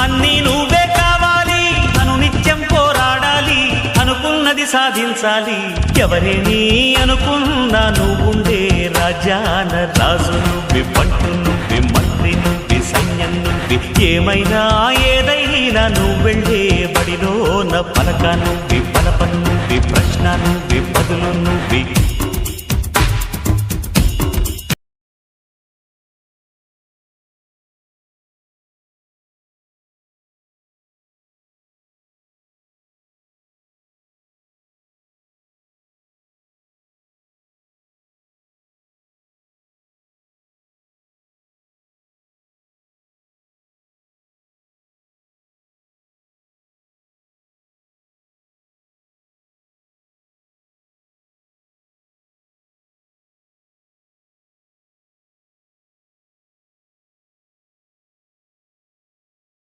అన్నీ నువ్వే కావాలి, అను నిత్యం పోరాడాలి, అనుకున్నది సాధించాలి. ఎవరేని అనుకున్నా నువ్వుండే రాజ్యాన రాజు నువ్వి, పంటు నువ్వి, మంత్రి నువ్వి, సైన్యం నువ్వి, ఏమైనా ఏదైనా నువ్వెళ్ళే బడిలో నా పలక నువ్వి, పలప నువ్వి, ప్రశ్న నువ్వి, బదులు నువ్వి.